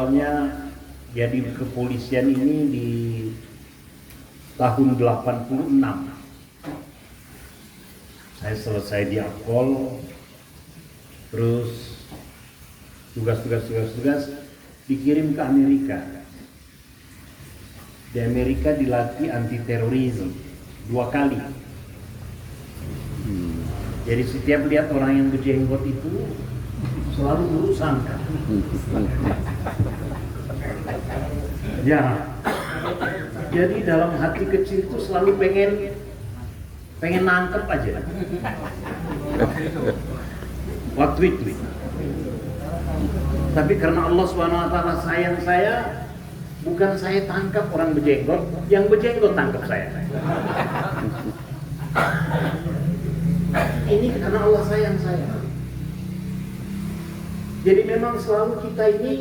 awalnya jadi kepolisian ini di tahun 86. Saya selesai di Akpol, terus tugas dikirim ke Amerika. Di Amerika dilatih anti terorisme 2 kali. Jadi setiap lihat orang yang berjenggot itu selalu buruk sangka. Ya, jadi dalam hati kecil itu selalu pengen nangkep aja. Waktu itu. Tapi karena Allah SWT sayang saya, bukan saya tangkap orang berjenggot, yang berjenggot tangkap saya. Ini karena Allah sayang saya. Jadi memang selalu kita ini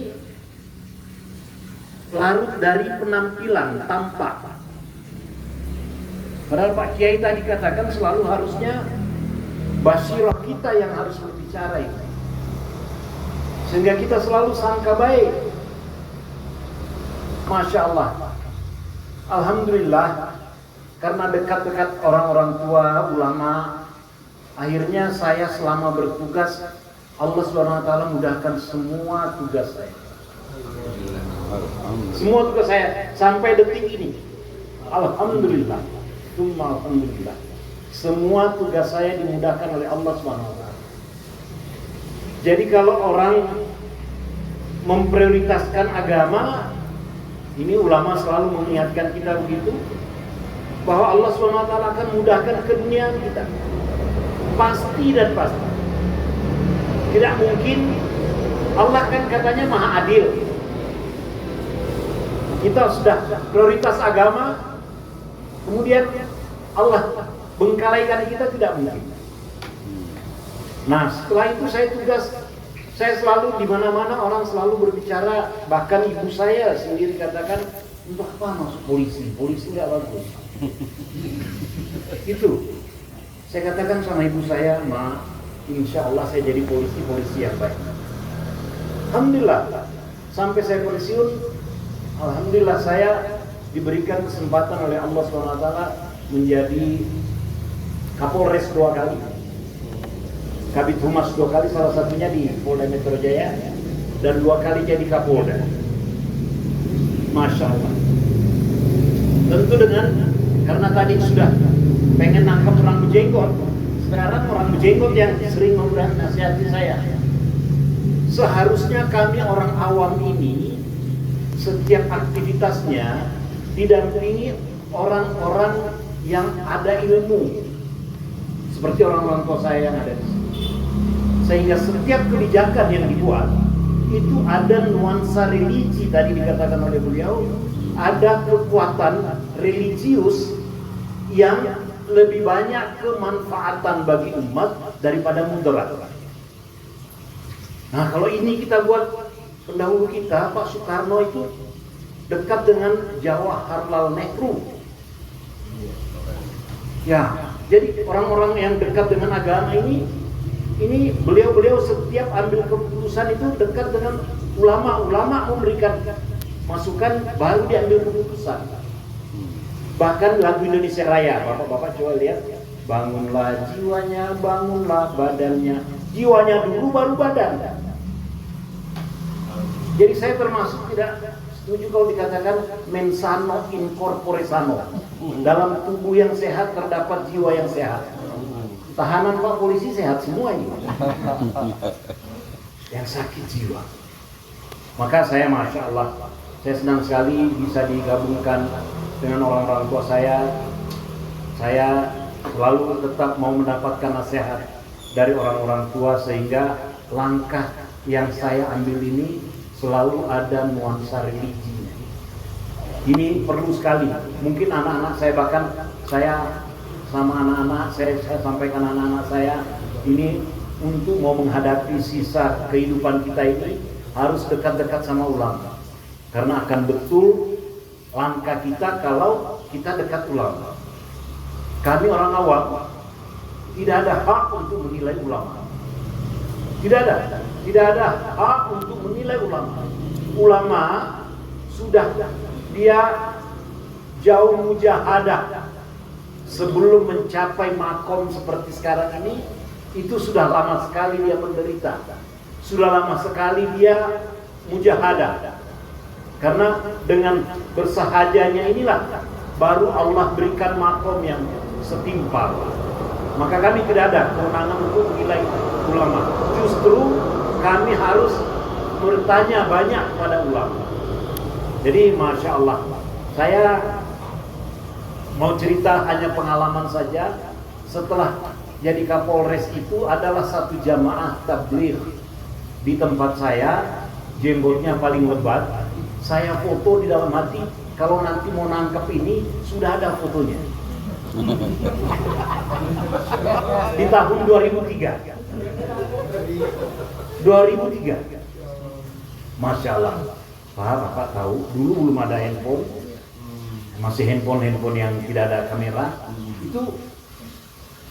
larut dari penampilan, tampak. Padahal Pak Kiai tadi katakan selalu harusnya basirah kita yang harus berbicara itu. Sehingga kita selalu sangka baik. Masya Allah. Alhamdulillah, karena dekat-dekat orang-orang tua, ulama, akhirnya saya selama bertugas, Allah SWT mudahkan semua tugas saya. Semua tugas saya sampai detik ini. Alhamdulillah. Alhamdulillah. Semua tugas saya dimudahkan oleh Allah SWT. Jadi kalau orang memprioritaskan agama, ini ulama selalu mengingatkan kita begitu, bahwa Allah SWT akan mudahkan keduniaan kita. Pasti dan pasti. Tidak mungkin, Allah kan katanya maha adil. Kita sudah prioritas agama, kemudian Allah bengkalaikan kita, tidak mungkin. Nah, setelah itu saya selalu di mana-mana orang selalu berbicara, bahkan ibu saya sendiri katakan, untuk apa masuk polisi? Polisi nggak bagus. Itu. Saya katakan sama ibu saya, Ma, insya Allah saya jadi polisi yang baik. Alhamdulillah, sampai saya pensiun, alhamdulillah saya diberikan kesempatan oleh Allah SWT menjadi Kapolres 2 kali, Kabid Humas 2 kali, salah satunya di Polda Metro Jaya, dan 2 kali jadi Kapolda. Masya Allah. Tentu karena tadi sudah pengen nangkap orang berjenggot, sekarang orang berjenggot yang sering memberikan nasihati saya. Seharusnya kami orang awam ini setiap aktivitasnya didampingi orang-orang yang ada ilmu, seperti orang-orang tua saya yang ada di sini. Sehingga setiap kebijakan yang dibuat itu ada nuansa religi, tadi dikatakan oleh beliau, ada kekuatan religius yang lebih banyak kemanfaatan bagi umat daripada mudarat. Nah, kalau ini kita buat, pendahulu kita Pak Soekarno itu dekat dengan Jawaharlal Nehru. Ya, jadi orang-orang yang dekat dengan agama ini beliau setiap ambil keputusan itu dekat dengan ulama memberikan masukan, baru diambil keputusan. Bahkan lagu Indonesia Raya, bapak-bapak coba lihat, bangunlah jiwanya, bangunlah badannya, jiwanya dulu baru badan. Jadi saya termasuk tidak setuju kalau dikatakan mens sano in corpore sano. Dalam tubuh yang sehat terdapat jiwa yang sehat. Tahanan Pak polisi sehat semua ini. Yang sakit jiwa. Maka saya Masya Allah, saya senang sekali bisa digabungkan dengan orang-orang tua saya. Saya selalu tetap mau mendapatkan nasihat dari orang-orang tua, sehingga langkah yang saya ambil ini selalu ada nuansa religinya. Ini perlu sekali. Mungkin anak-anak saya, bahkan saya sama anak-anak saya sampaikan anak-anak saya, ini untuk mau menghadapi sisa kehidupan kita ini harus dekat-dekat sama ulama. Karena akan betul langkah kita kalau kita dekat ulama. Kami orang awam tidak ada hak untuk menilai ulama. Tidak ada hak untuk menilai ulama. ulama sudah dia jauh mujahadah sebelum mencapai makom seperti sekarang ini. Itu sudah lama sekali dia menderita, sudah lama sekali dia mujahadah. Karena dengan bersahajanya inilah baru Allah berikan makom yang setimpal. Maka kami tidak ada kewenangan untuk menilai ulama. Justru kami harus bertanya banyak pada ulama. Jadi Masya Allah, saya mau cerita hanya pengalaman saja. Setelah jadi Kapolres itu adalah satu jamaah tabligh di tempat saya, jenggotnya paling lebat. Saya foto di dalam hati, kalau nanti mau nangkep ini sudah ada fotonya. Di tahun 2003. Masya Allah, Bapak tahu, dulu belum ada handphone, masih handphone yang tidak ada kamera. Itu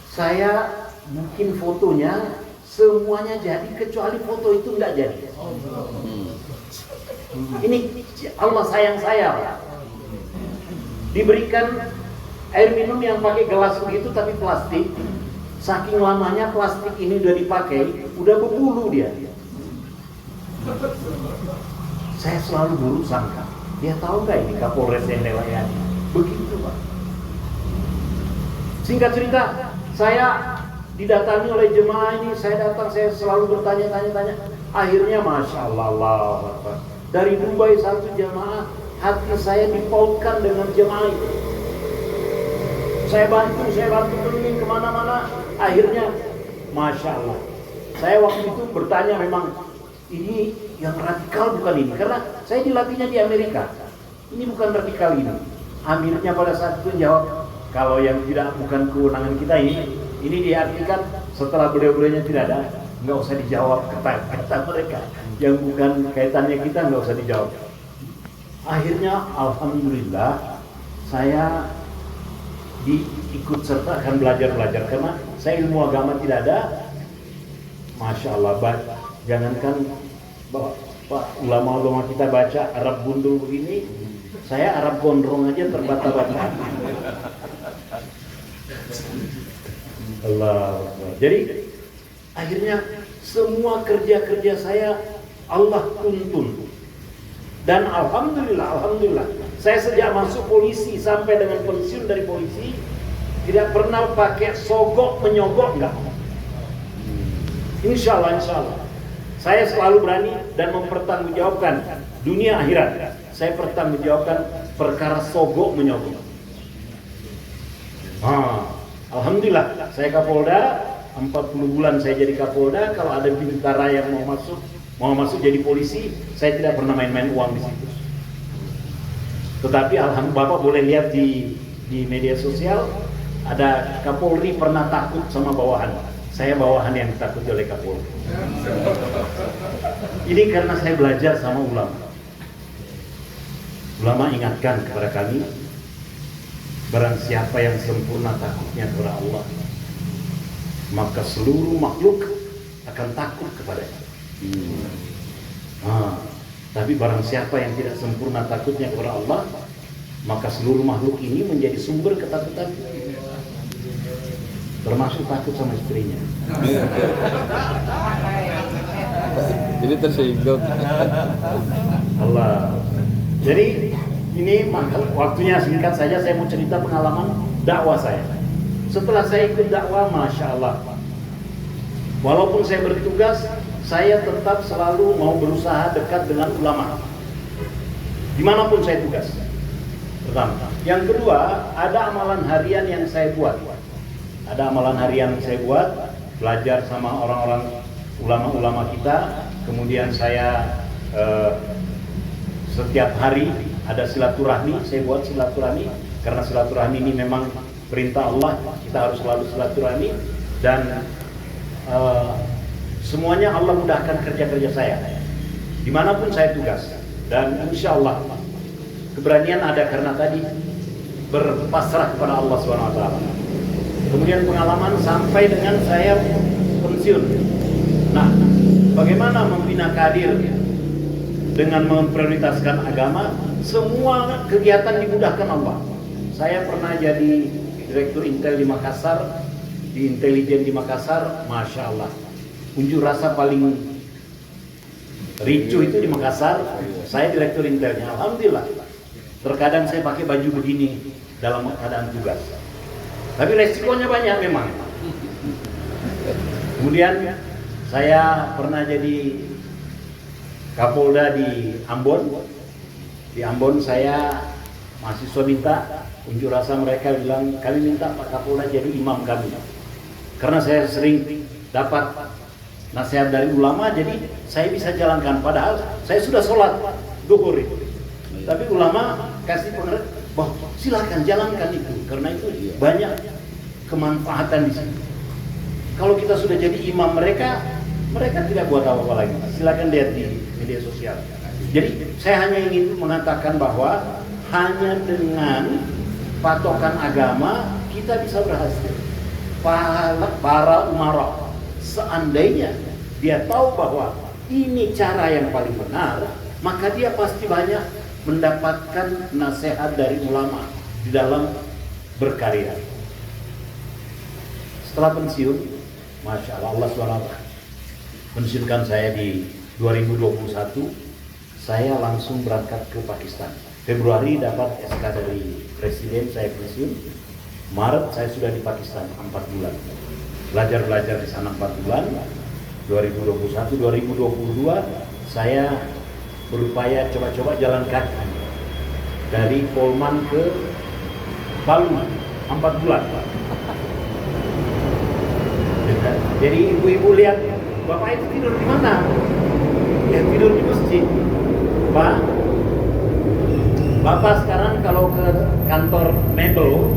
saya mungkin fotonya semuanya jadi, kecuali foto itu nggak jadi. Ini Allah sayang saya. Diberikan air minum yang pakai gelas begitu tapi plastik. Saking lamanya plastik ini udah dipakai, udah berbulu dia. Saya selalu buruk sangka, dia tahu nggak ini Kapolres yang melayani? Begitu Pak. Singkat cerita, saya didatangi oleh jemaah ini. Saya datang, saya selalu bertanya-tanya. Akhirnya Masya Allah, dari Dubai satu jemaah, hati saya dipautkan dengan jemaah itu. Saya bantu keliling kemana-mana. Akhirnya Masya Allah, saya waktu itu bertanya, memang ini yang radikal bukan ini, karena saya dilatihnya di Amerika. Ini bukan radikal ini. Amirnya pada saat itu jawab, kalau yang tidak bukan kewenangan kita ini diartikan setelah beliau-beliaunya tidak ada, nggak usah dijawab kata mereka. Yang bukan kaitannya kita nggak usah dijawab. Akhirnya Alhamdulillah saya diikut sertakan belajar karena saya ilmu agama tidak ada. Masya Allah, jangankan Pak ulama-ulama kita baca Arab gundul begini, saya Arab gondrong aja terbata-bata. Allah. Jadi akhirnya semua kerja saya Allah tuntun. Dan alhamdulillah, saya sejak masuk polisi sampai dengan pensiun dari polisi tidak pernah pakai sogok menyogok, enggak. Insya Allah. Saya selalu berani dan mempertanggungjawabkan dunia akhirat. Saya pertanggungjawabkan perkara sogok menyogok. Alhamdulillah, saya Kapolda, 40 bulan saya jadi Kapolda. Kalau ada bintara yang mau masuk jadi polisi, saya tidak pernah main-main uang di situ. Tetapi alhamdulillah, Bapak boleh lihat di media sosial, ada Kapolri pernah takut sama bawahan. Saya bawahan yang ditakuti oleh Kapolri. Ini karena saya belajar sama ulama. Ulama ingatkan kepada kami, barang siapa yang sempurna takutnya kepada Allah, maka seluruh makhluk akan takut kepadanya. Tapi barang siapa yang tidak sempurna takutnya kepada Allah, maka seluruh makhluk ini menjadi sumber ketakutan, termasuk takut sama istrinya. Jadi tersinggung. Allah. Jadi ini waktunya singkat saja, saya mau cerita pengalaman dakwah saya. Setelah saya ikut dakwah, Masya Allah, walaupun saya bertugas, saya tetap selalu mau berusaha dekat dengan ulama dimanapun saya tugas. Pertama. Yang kedua, ada amalan harian yang saya buat. Belajar sama orang-orang ulama-ulama kita. Kemudian saya setiap hari ada silaturahmi. Saya buat silaturahmi karena silaturahmi ini memang perintah Allah. Kita harus selalu silaturahmi. Dan semuanya Allah mudahkan kerja-kerja saya dimanapun saya tugas. Dan insya Allah keberanian ada karena tadi berpasrah kepada Allah SWT. Kemudian pengalaman sampai dengan saya pensiun. Nah, bagaimana membina kadir? dengan memprioritaskan agama, semua kegiatan dimudahkan Allah. Saya pernah jadi Direktur Intel di Makassar, di intelijen di Makassar, Masya Allah. Unjuk rasa paling ricuh itu di Makassar, saya Direktur Intelnya, Alhamdulillah. Terkadang saya pakai baju begini dalam keadaan tugas. Tapi resikonya banyak memang. Kemudian saya pernah jadi Kapolda di Ambon. Di Ambon saya mahasiswa minta unjuk rasa, mereka bilang kami minta Pak Kapolda jadi imam kami. Karena saya sering dapat nasihat dari ulama, jadi saya bisa jalankan. Padahal saya sudah sholat duhur itu. Tapi ulama kasih pengertian bahwa silakan jalankan itu, karena itu banyak kemanfaatan di sini. Kalau kita sudah jadi imam mereka tidak buat apa-apa lagi. Silakan lihat di media sosial. Jadi saya hanya ingin mengatakan bahwa hanya dengan patokan agama kita bisa berhasil. Para umarah, seandainya dia tahu bahwa ini cara yang paling benar, maka dia pasti banyak mendapatkan nasihat dari ulama di dalam berkarya. Setelah pensiun, Masya Allah, Allah SWT pensiunkan saya di 2021, saya langsung berangkat ke Pakistan. Februari dapat SK dari Presiden, saya pensiun. Maret saya sudah di Pakistan 4 bulan. Belajar di sana 4 bulan. 2021, 2022 saya berupaya coba-coba jalan kaki dari Polman ke Palu 4 bulan. Jadi ibu-ibu lihat, Bapak itu tidur di mana? Ya tidur di masjid. Pak, Bapak sekarang kalau ke kantor mebel,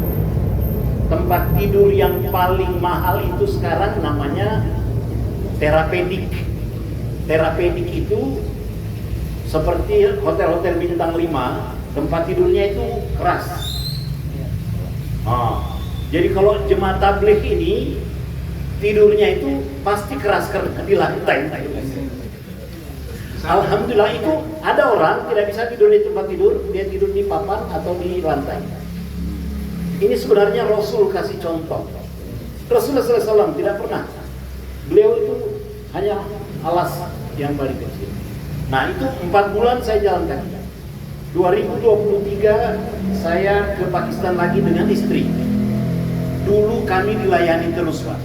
tempat tidur yang paling mahal itu sekarang namanya terapedik. Terapedik itu seperti hotel-hotel bintang 5, tempat tidurnya itu keras. Jadi kalau jemaah tabligh ini tidurnya itu pasti keras karena di lantai. Alhamdulillah itu ada orang tidak bisa tidur di tempat tidur, dia tidur di papan atau di lantai. Ini sebenarnya Rasul kasih contoh. Rasulullah SAW tidak pernah. Beliau itu hanya alas yang paling kecil. Nah itu 4 bulan saya jalan kaki. 2023 saya ke Pakistan lagi dengan istri. Dulu kami dilayani terus Pak.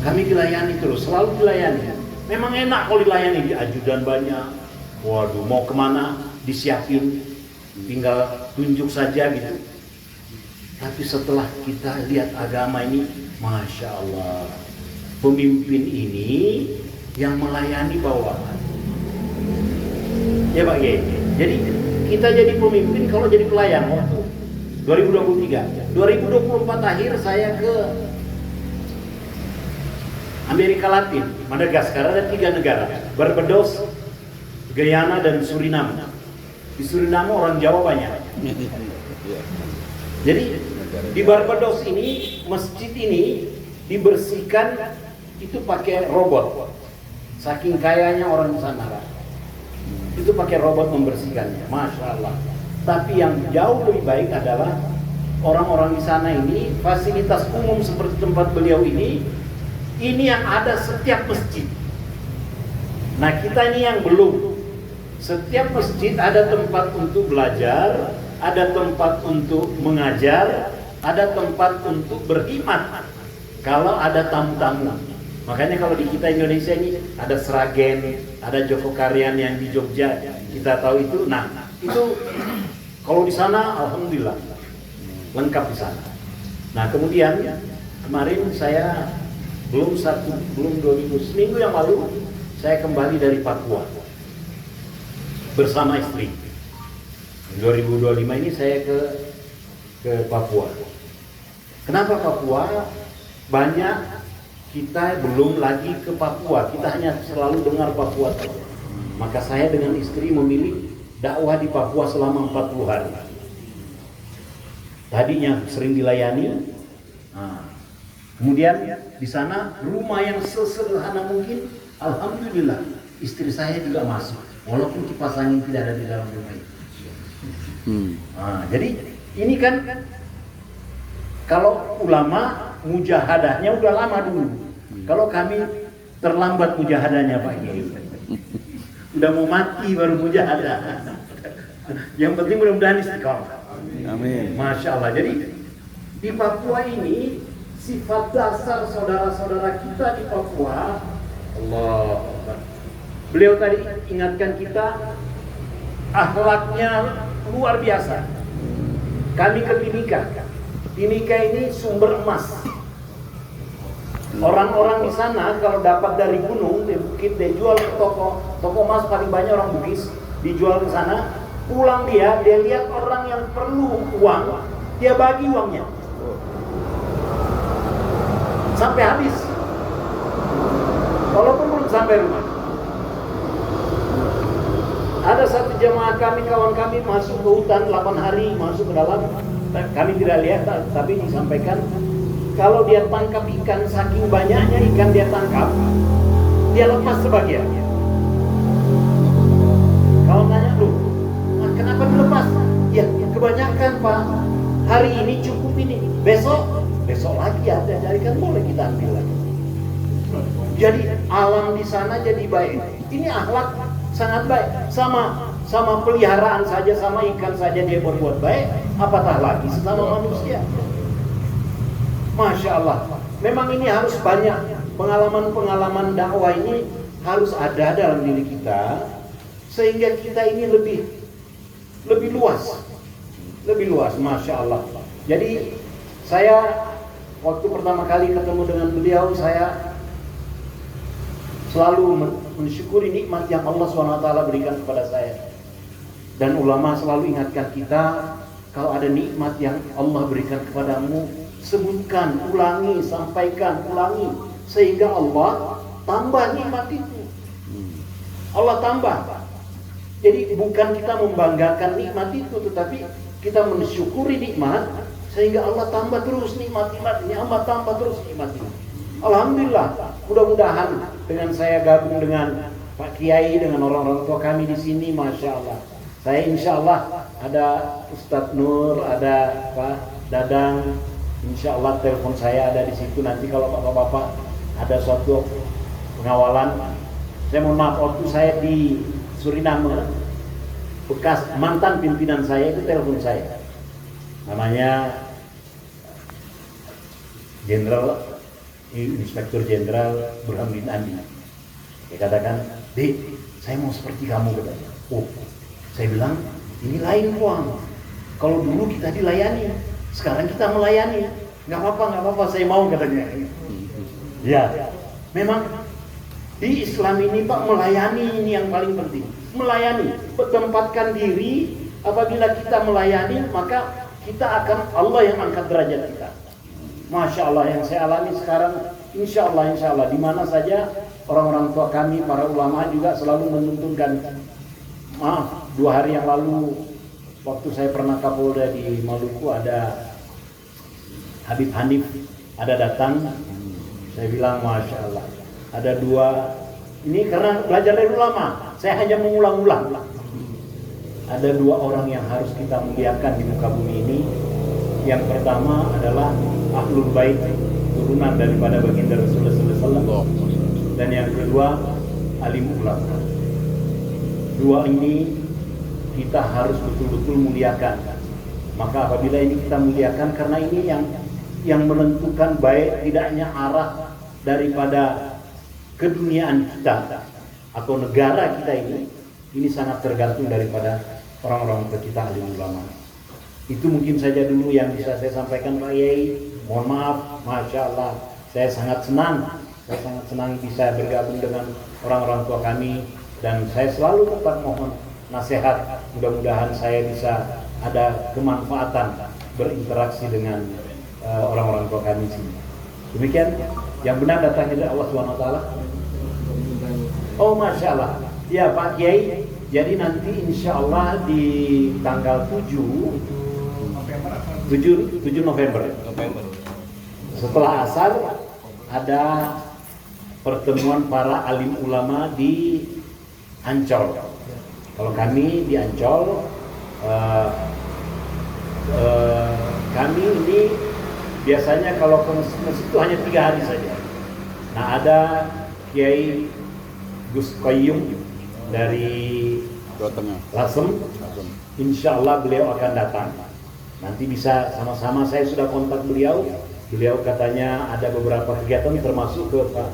Kami dilayani terus, selalu dilayani. Memang enak kalau dilayani, di ajudan banyak. Waduh, mau kemana disiapin, tinggal tunjuk saja gitu. Tapi setelah kita lihat agama ini, Masya Allah, pemimpin ini yang melayani bawahan. Ya Pak Kiai. Jadi kita jadi pemimpin kalau jadi pelayan waktu 2023. 2024 akhir saya ke Amerika Latin, Madagaskar, ada 3 negara, Barbados, Guyana, dan Suriname. Di Suriname orang Jawa banyak. Jadi di Barbados ini, masjid ini dibersihkan itu pakai robot. Saking kayanya orang sana, itu pakai robot membersihkannya, Masya Allah. Tapi yang jauh lebih baik adalah orang-orang di sana ini, fasilitas umum seperti tempat beliau ini yang ada setiap masjid. Nah kita ini yang belum. Setiap masjid ada tempat untuk belajar, ada tempat untuk mengajar, ada tempat untuk berkhidmat kalau ada tamu-tamu. Makanya kalau di kita Indonesia ini ada Sragen, ada Joko Karyan yang di Jogja, kita tahu itu. Nah itu kalau di sana alhamdulillah lengkap di sana. Nah kemudian kemarin saya belum 2 minggu yang lalu saya kembali dari Papua bersama istri. 2025 ini saya ke Papua. Kenapa Papua? Banyak kita belum lagi ke Papua, kita hanya selalu dengar Papua saja. Maka saya dengan istri memilih dakwah di Papua selama 40 hari. Tadinya sering dilayani. Kemudian di sana rumah yang sesederhana mungkin, alhamdulillah istri saya juga masuk. walaupun kipas angin tidak ada di dalam rumah itu. Hmm. Nah, jadi ini kan kalau ulama mujahadahnya udah lama dulu. Kalau kami terlambat mujahadahnya Pak Kiai. Udah mau mati baru mujahadah. Yang penting mudah-mudahan istiqomah. Amin. Masya Allah. Jadi di Papua ini sifat dasar saudara-saudara kita di Papua, Allah. Beliau tadi ingatkan kita, akhlaknya luar biasa. Kami ke Timika. Timika ini sumber emas. Orang-orang di sana kalau dapat dari gunung, di bukit, dia jual ke toko. Toko emas paling banyak orang Bugis, dijual ke sana. Pulang dia lihat orang yang perlu uang, dia bagi uangnya. Sampai habis. Walaupun belum sampai rumah. Ada satu jemaah kami, kawan kami masuk ke hutan 8 hari, masuk ke dalam. Kami tidak lihat, tapi disampaikan kalau dia tangkap ikan, saking banyaknya ikan dia tangkap, dia lepas sebagian. Kawan tanya, loh, kenapa dilepas? Ya, kebanyakan Pak. Hari ini cukup ini, besok lagi ada, jadi kan boleh kita ambil lagi. Jadi alam di sana jadi baik. Ini akhlak sangat baik. Sama peliharaan saja, sama ikan saja dia berbuat baik, apatah lagi sesama manusia. Masya Allah. Memang ini harus banyak pengalaman-pengalaman dakwah ini harus ada dalam diri kita sehingga kita ini lebih luas, Masya Allah. Jadi saya waktu pertama kali ketemu dengan beliau, saya selalu mensyukuri nikmat yang Allah SWT berikan kepada saya. Dan ulama selalu ingatkan kita, kalau ada nikmat yang Allah berikan kepadamu, sebutkan, ulangi, sampaikan, ulangi, sehingga Allah tambah nikmat itu. Allah tambah. Jadi bukan kita membanggakan nikmat itu, tetapi kita mensyukuri nikmat, sehingga Allah tambah terus nikmat-nikmat ini, Allah tambah terus nikmat ini. Alhamdulillah, mudah-mudahan dengan saya gabung dengan Pak Kiai, dengan orang-orang tua kami di sini, Masya Allah. Saya insya Allah ada Ustadz Nur, ada Pak Dadang, insya Allah telepon saya ada di situ. Nanti kalau bapak-bapak ada suatu pengawalan, saya mohon maaf, waktu saya di Suriname, bekas mantan pimpinan saya itu telepon saya, namanya Inspektur Jenderal Burhanuddin Andi. Dia katakan, "Dik, saya mau seperti kamu," katanya. Oh, saya bilang, ini lain uang. Kalau dulu kita dilayani, sekarang kita melayani. Nggak apa-apa, saya mau, katanya. Ya, memang di Islam ini Pak, melayani ini yang paling penting. Melayani, bertempatkan diri. Apabila kita melayani, maka kita akan, Allah yang angkat derajat kita. Masya Allah, yang saya alami sekarang, insya Allah, di mana saja orang-orang tua kami, para ulama juga selalu menuntunkan. 2 hari yang lalu, waktu saya pernah Kapolda di Maluku, ada Habib Hanif, ada datang. Saya bilang, Masya Allah, ada 2, ini karena belajar dari ulama, saya hanya mengulang-ulang. Ada 2 orang yang harus kita muliakan di muka bumi ini. Yang pertama adalah Ahlul Bait, turunan daripada baginda Rasulullah SAW. Dan yang kedua, alim ulama. 2 ini kita harus betul-betul muliakan. Maka apabila ini kita muliakan, karena ini yang menentukan baik tidaknya arah daripada keduniaan kita atau negara kita ini sangat tergantung daripada orang-orang kita alim ulama. Itu mungkin saja dulu yang bisa saya sampaikan Pak Yai. Mohon maaf, Masya Allah, saya sangat senang bisa bergabung dengan orang-orang tua kami, dan saya selalu tetap mohon nasihat. Mudah-mudahan saya bisa ada kemanfaatan berinteraksi dengan orang-orang tua kami sini. Demikian, yang benar datangnya dari Allah SWT. Oh, Masya Allah. Ya Pak Kiai, jadi nanti insya Allah di tanggal 7 November. Setelah asar ada pertemuan para alim ulama di Ancol. Kalau kami di Ancol, kami ini biasanya kalau ke masjid itu hanya 3 hari saja. Nah, ada Kiai Gus Koyum dari Jawa Tengah. Lasem, insya Allah beliau akan datang. Nanti bisa sama-sama, saya sudah kontak beliau. Beliau katanya ada beberapa kegiatan termasuk ke Pak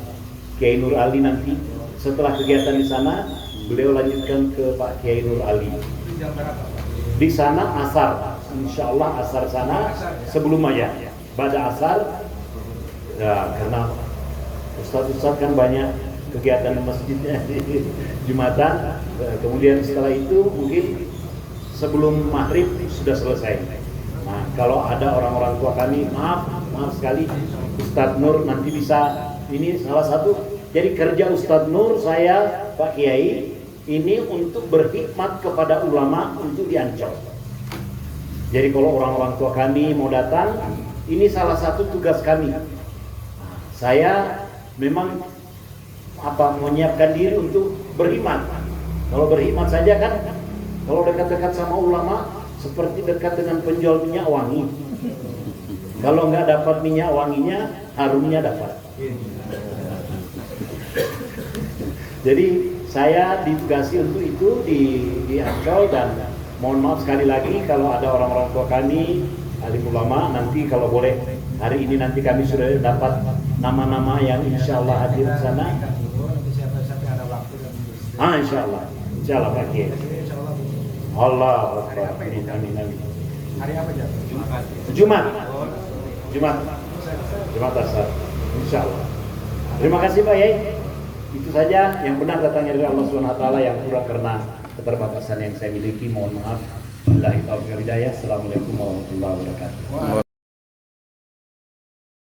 Kiai Nur Ali nanti. Setelah kegiatan di sana, beliau lanjutkan ke Pak Kiai Nur Ali. Di sana asar, insya Allah asar sana sebelum aja. Pada asar, ya, karena Ustadz kan banyak kegiatan di masjidnya di Jumatan. Kemudian setelah itu mungkin sebelum maghrib sudah selesai. Nah, kalau ada orang-orang tua kami, maaf sekali, Ustadz Nur nanti bisa, ini salah satu. Jadi kerja Ustadz Nur, saya Pak Kiai, ini untuk berkhidmat kepada ulama untuk di Ancol. Jadi kalau orang-orang tua kami mau datang, ini salah satu tugas kami. Saya memang menyiapkan diri untuk berkhidmat. Kalau berkhidmat saja kan, kalau dekat-dekat sama ulama seperti dekat dengan penjual minyak wangi. Kalau nggak dapat minyak wanginya, harumnya dapat. Jadi saya ditugasi untuk itu di Ancol, dan mohon maaf sekali lagi kalau ada orang-orang tua kami, alim ulama, nanti kalau boleh hari ini nanti kami sudah dapat nama-nama yang insya Allah hadir di sana. Insya Allah Pak Kiai. Allah Akbar. Amin. Hari apa aja? Jumat asar. Insya Allah. Terima kasih Pak Yai. Itu saja, yang benar datangnya dari Allah Subhanahu wa taala, yang kurang karena keterbatasan yang saya miliki mohon maaf. Wabillahi taufiq wal hidayah. Assalamualaikum warahmatullahi wabarakatuh.